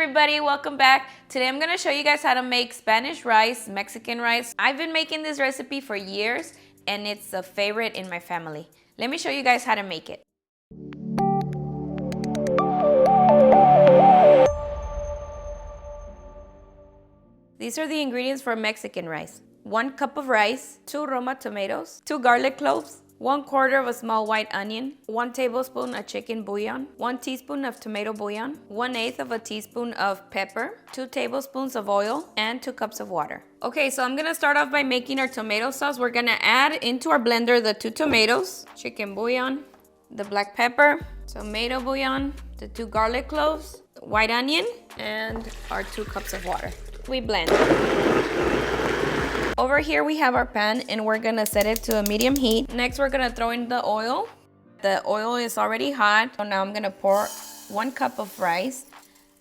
everybody, welcome back. Today I'm gonna show you guys how to make Spanish rice, Mexican rice. I've been making this recipe for years and it's a favorite in my family. Let me show you guys how to make it. These are the ingredients for Mexican rice. 1 cup of rice, 2 roma tomatoes, 2 garlic cloves, 1/4 of a small white onion, 1 tablespoon of chicken bouillon, 1 teaspoon of tomato bouillon, 1/8 of a teaspoon of pepper, 2 tablespoons of oil, and 2 cups of water. Okay, so I'm gonna start off by making our tomato sauce. We're gonna add into our blender the 2 tomatoes, chicken bouillon, the black pepper, tomato bouillon, the 2 garlic cloves, white onion, and our 2 cups of water. We blend. Over here we have our pan and we're gonna set it to a medium heat. Next we're gonna throw in the oil. The oil is already hot. So now I'm gonna pour 1 cup of rice.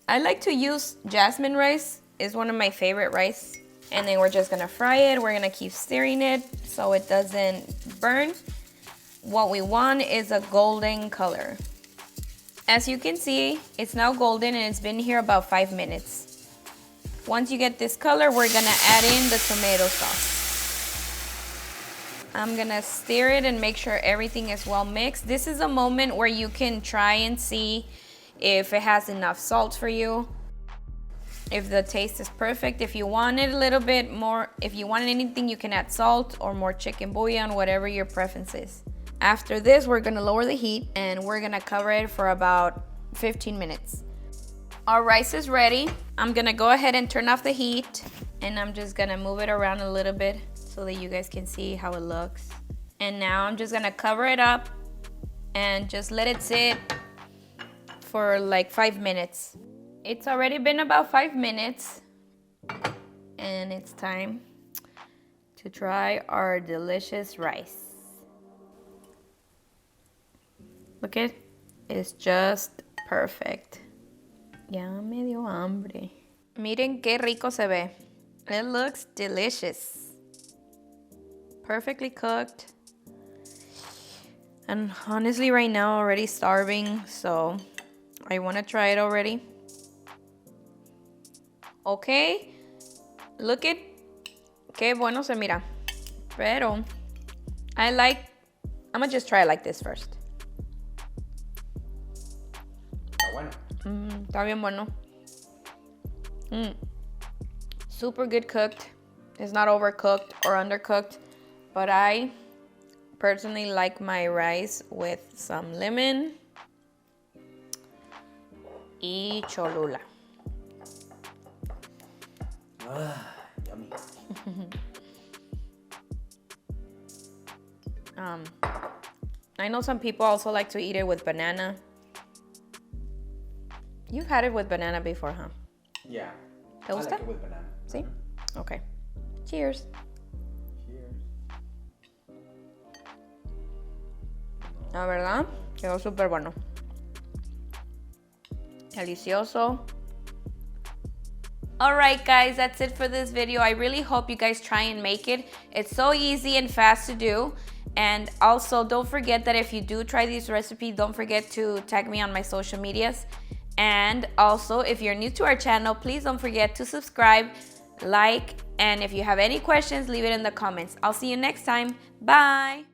I like to use Jasmine rice. It's one of my favorite rice. And then we're just gonna fry it. We're gonna keep stirring it so it doesn't burn. What we want is a golden color. As you can see, it's now golden and it's been here about 5 minutes. Once you get this color, we're gonna add in the tomato sauce. I'm gonna stir it and make sure everything is well mixed. This is a moment where you can try and see if it has enough salt for you, if the taste is perfect. If you want it a little bit more, if you want anything, you can add salt or more chicken bouillon, whatever your preference is. After this, we're gonna lower the heat and we're gonna cover it for about 15 minutes. Our rice is ready. I'm gonna go ahead and turn off the heat and I'm just gonna move it around a little bit so that you guys can see how it looks. And now I'm just gonna cover it up and just let it sit for like 5 minutes. It's already been about 5 minutes and it's time to try our delicious rice. Look it, it's just perfect. Ya me dio hambre. Miren qué rico se ve. It looks delicious. Perfectly cooked. And honestly right now I'm already starving, so I want to try it already. Okay. Look it. Qué bueno se mira. Pero I'm gonna just try it like this first. Está bueno. Está bien bueno. Super good cooked. It's not overcooked or undercooked, but I personally like my rice with some lemon y cholula. Yummy. I know some people also like to eat it with banana. You've had it with banana before, huh? Yeah. ¿Te gusta? I like it with banana. Sí? Okay. Cheers. Cheers. La verdad, quedó súper bueno. Delicioso. Alright guys, that's it for this video. I really hope you guys try and make it. It's so easy and fast to do. And also, don't forget that if you do try this recipe, don't forget to tag me on my social medias. And also, if you're new to our channel, please don't forget to subscribe, like, and if you have any questions, leave it in the comments. I'll see you next time. Bye.